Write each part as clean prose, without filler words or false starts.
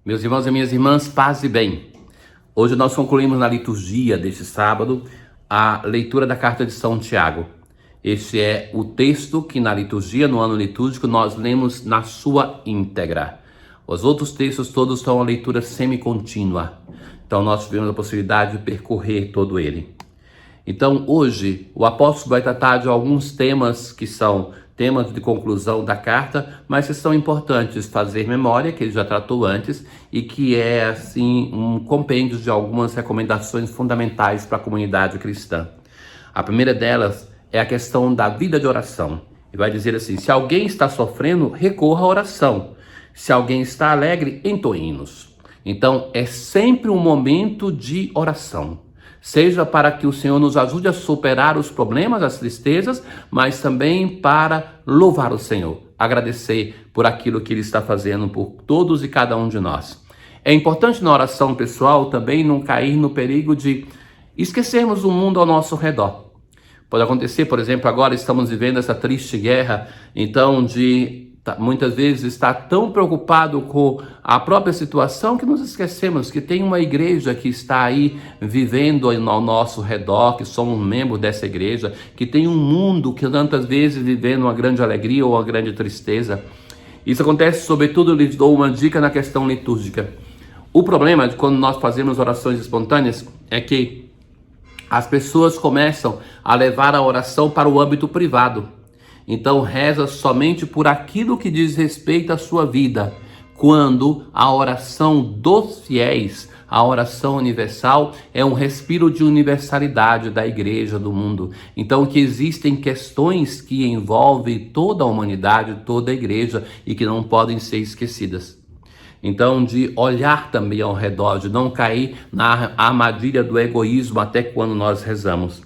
Meus irmãos e minhas irmãs, paz e bem. Hoje nós concluímos na liturgia deste sábado a leitura da carta de São Tiago. Este é o texto que na liturgia, no ano litúrgico, nós lemos na sua íntegra. Os outros textos todos são uma leitura semi-contínua. Então nós tivemos a possibilidade de percorrer todo ele. Então hoje o apóstolo vai tratar de alguns temas que são temas de conclusão da carta, mas que são importantes fazer memória, que ele já tratou antes, e que é assim um compêndio de algumas recomendações fundamentais para a comunidade cristã. A primeira delas é a questão da vida de oração. Ele vai dizer assim: se alguém está sofrendo, recorra à oração. Se alguém está alegre, entoe hinos. Então é sempre um momento de oração. Seja para que o Senhor nos ajude a superar os problemas, as tristezas, mas também para louvar o Senhor, agradecer por aquilo que Ele está fazendo por todos e cada um de nós. É importante na oração pessoal também não cair no perigo de esquecermos o mundo ao nosso redor. Pode acontecer, por exemplo, agora estamos vivendo essa triste guerra, então muitas vezes está tão preocupado com a própria situação que nos esquecemos que tem uma igreja que está aí vivendo ao nosso redor, que somos membros dessa igreja, que tem um mundo que tantas vezes vivendo uma grande alegria ou uma grande tristeza. Isso acontece, sobretudo, eu lhes dou uma dica na questão litúrgica. O problema de quando nós fazemos orações espontâneas é que as pessoas começam a levar a oração para o âmbito privado. Então reza somente por aquilo que diz respeito à sua vida, quando a oração dos fiéis, a oração universal, é um respiro de universalidade da igreja, do mundo. Então que existem questões que envolvem toda a humanidade, toda a igreja e que não podem ser esquecidas. Então de olhar também ao redor, de não cair na armadilha do egoísmo até quando nós rezamos.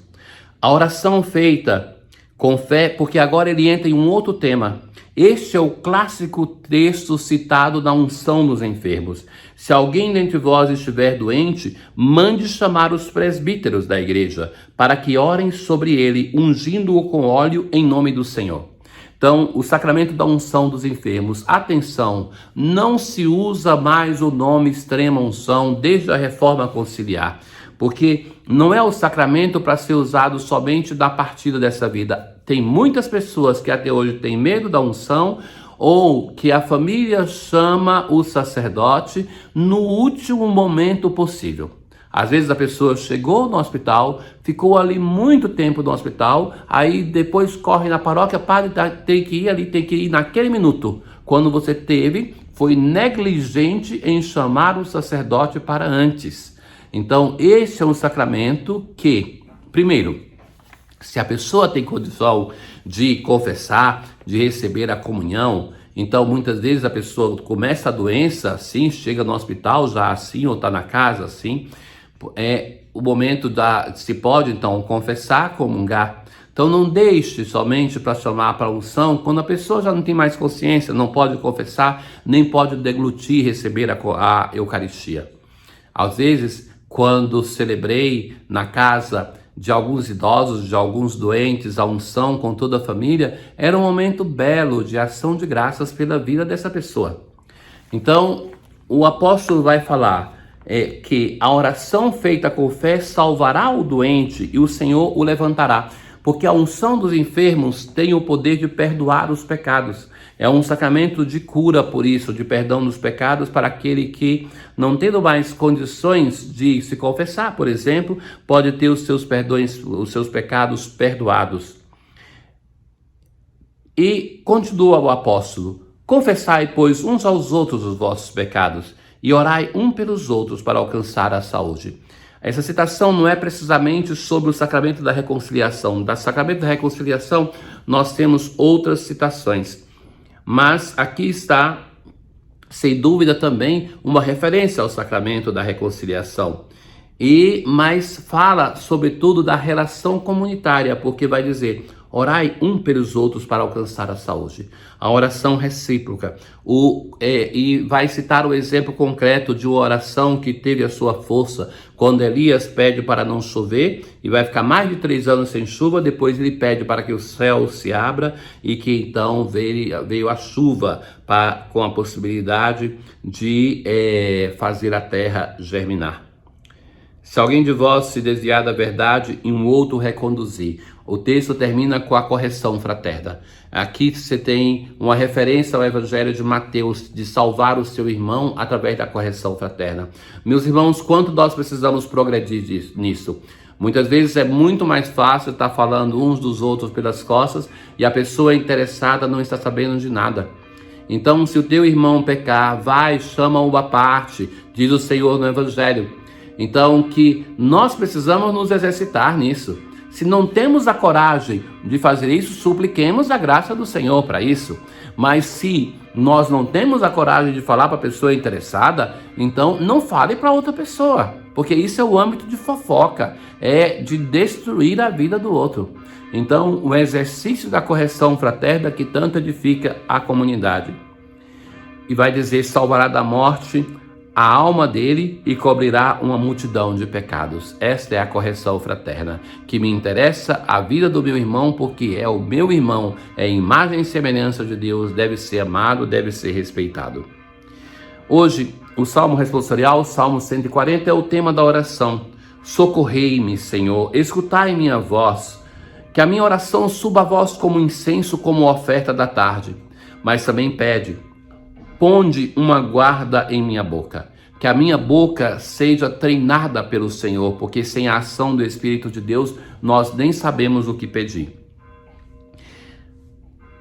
A oração feita com fé, porque agora ele entra em um outro tema. Este é o clássico texto citado na unção dos enfermos. Se alguém dentre vós estiver doente, mande chamar os presbíteros da igreja, para que orem sobre ele, ungindo-o com óleo em nome do Senhor. Então, o sacramento da unção dos enfermos, atenção, não se usa mais o nome extrema unção desde a reforma conciliar, porque não é o sacramento para ser usado somente da partida dessa vida. Tem muitas pessoas que até hoje têm medo da unção, ou que a família chama o sacerdote no último momento possível. Às vezes a pessoa chegou no hospital, ficou ali muito tempo no hospital, aí depois corre na paróquia, padre, tem que ir ali, tem que ir naquele minuto. Quando você foi negligente em chamar o sacerdote para antes. Então, esse é um sacramento que, primeiro, se a pessoa tem condição de confessar, de receber a comunhão, então muitas vezes a pessoa começa a doença assim, chega no hospital já assim, ou está na casa assim, é o momento se pode então confessar, comungar. Então não deixe somente para chamar para a unção quando a pessoa já não tem mais consciência, não pode confessar, nem pode deglutir, receber a Eucaristia. Às vezes, quando celebrei na casa de alguns idosos, de alguns doentes, a unção com toda a família, era um momento belo de ação de graças pela vida dessa pessoa. Então, o apóstolo vai falar que a oração feita com fé salvará o doente e o Senhor o levantará, porque a unção dos enfermos tem o poder de perdoar os pecados. É um sacramento de cura, por isso, de perdão dos pecados para aquele que, não tendo mais condições de se confessar, por exemplo, pode ter os seus pecados perdoados. E continua o apóstolo: confessai, pois, uns aos outros os vossos pecados e orai um pelos outros para alcançar a saúde. Essa citação não é precisamente sobre o sacramento da reconciliação. Do sacramento da reconciliação nós temos outras citações. Mas aqui está, sem dúvida, também uma referência ao sacramento da reconciliação. Mas fala, sobretudo, da relação comunitária, porque vai dizer: Orai um pelos outros para alcançar a saúde. A oração recíproca. E vai citar o exemplo concreto de uma oração que teve a sua força quando Elias pede para não chover e vai ficar mais de 3 anos sem chuva. Depois ele pede para que o céu se abra e que então veio a chuva com a possibilidade de fazer a terra germinar. Se alguém de vós se desviar da verdade e um outro reconduzir. O texto termina com a correção fraterna. Aqui você tem uma referência ao Evangelho de Mateus, de salvar o seu irmão através da correção fraterna. Meus irmãos, quanto nós precisamos progredir nisso? Muitas vezes é muito mais fácil estar falando uns dos outros pelas costas e a pessoa interessada não está sabendo de nada. Então, se o teu irmão pecar, vai, chama-o à parte, diz o Senhor no Evangelho. Então, que nós precisamos nos exercitar nisso. Se não temos a coragem de fazer isso, supliquemos a graça do Senhor para isso. Mas se nós não temos a coragem de falar para a pessoa interessada, então não fale para outra pessoa, porque isso é o âmbito de fofoca, é de destruir a vida do outro. Então, o exercício da correção fraterna que tanto edifica a comunidade. E vai dizer, salvará da morte a alma dele e cobrirá uma multidão de pecados. Esta é a correção fraterna, que me interessa a vida do meu irmão, porque é o meu irmão, é imagem e semelhança de Deus, deve ser amado, deve ser respeitado. Hoje, o Salmo responsorial, Salmo 140, é o tema da oração. Socorrei-me, Senhor, escutai minha voz, que a minha oração suba a vós como incenso, como oferta da tarde. Mas também pede, ponde uma guarda em minha boca, que a minha boca seja treinada pelo Senhor, porque sem a ação do Espírito de Deus, nós nem sabemos o que pedir.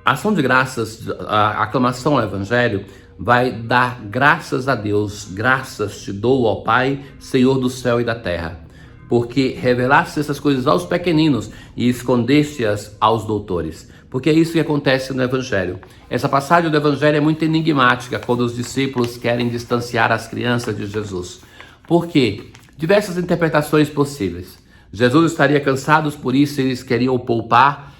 A ação de graças, a aclamação ao Evangelho, vai dar graças a Deus. Graças te dou, ó Pai, Senhor do céu e da terra, porque revelaste essas coisas aos pequeninos e escondeste-as aos doutores. Porque é isso que acontece no Evangelho. Essa passagem do Evangelho é muito enigmática quando os discípulos querem distanciar as crianças de Jesus. Por quê? Diversas interpretações possíveis. Jesus estaria cansado, por isso eles queriam poupar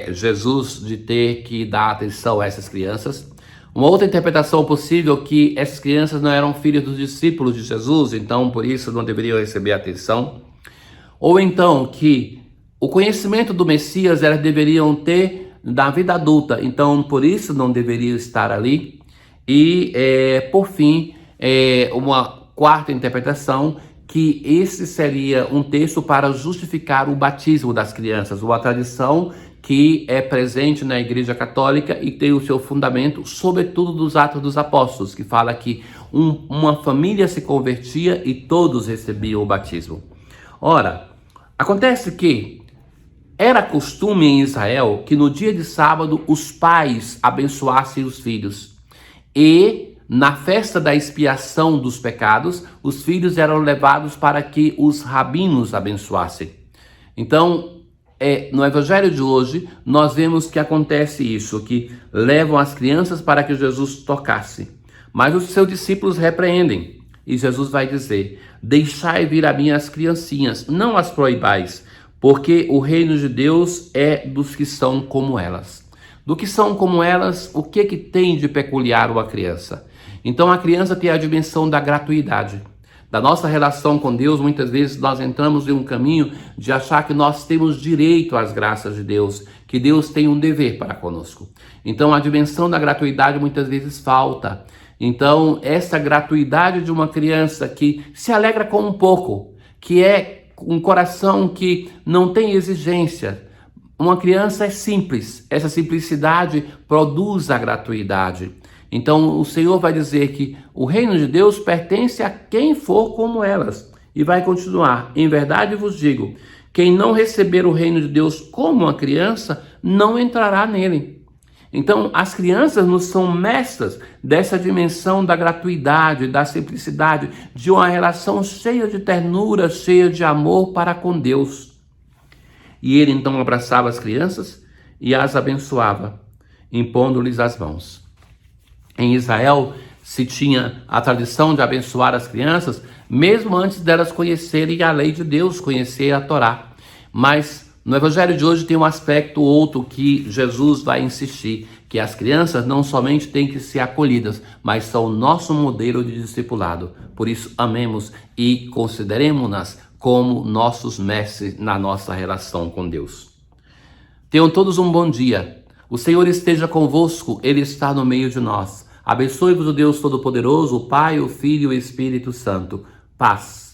Jesus de ter que dar atenção a essas crianças. Uma outra interpretação possível é que essas crianças não eram filhos dos discípulos de Jesus, então por isso não deveriam receber atenção. Ou então que o conhecimento do Messias elas deveriam ter da vida adulta, então por isso não deveriam estar ali. E por fim, uma quarta interpretação, que esse seria um texto para justificar o batismo das crianças, uma tradição que é presente na Igreja Católica e tem o seu fundamento, sobretudo dos Atos dos Apóstolos, que fala que uma família se convertia e todos recebiam o batismo. Ora, acontece que era costume em Israel que no dia de sábado os pais abençoassem os filhos. E na festa da expiação dos pecados, os filhos eram levados para que os rabinos abençoassem. Então, no Evangelho de hoje, nós vemos que acontece isso, que levam as crianças para que Jesus tocasse. Mas os seus discípulos repreendem. E Jesus vai dizer, deixai vir a mim as criancinhas, não as proibais, porque o reino de Deus é dos que são como elas. Do que são como elas, o que tem de peculiar uma criança? Então a criança tem a dimensão da gratuidade. Da nossa relação com Deus, muitas vezes nós entramos em um caminho de achar que nós temos direito às graças de Deus, que Deus tem um dever para conosco. Então a dimensão da gratuidade muitas vezes falta. Então essa gratuidade de uma criança que se alegra com um pouco, que é um coração que não tem exigência. Uma criança é simples, essa simplicidade produz a gratuidade. Então o Senhor vai dizer que o reino de Deus pertence a quem for como elas. E vai continuar, em verdade vos digo, quem não receber o reino de Deus como uma criança, não entrará nele. Então as crianças nos são mestras dessa dimensão da gratuidade, da simplicidade, de uma relação cheia de ternura, cheia de amor para com Deus. E ele então abraçava as crianças e as abençoava, impondo-lhes as mãos. Em Israel se tinha a tradição de abençoar as crianças, mesmo antes delas conhecerem a lei de Deus, conhecer a Torá. Mas No evangelho de hoje tem um aspecto outro que Jesus vai insistir, que as crianças não somente têm que ser acolhidas, mas são o nosso modelo de discipulado. Por isso, amemos e consideremos-nas como nossos mestres na nossa relação com Deus. Tenham todos um bom dia. O Senhor esteja convosco, Ele está no meio de nós. Abençoe-vos o Deus Todo-Poderoso, o Pai, o Filho e o Espírito Santo. Paz.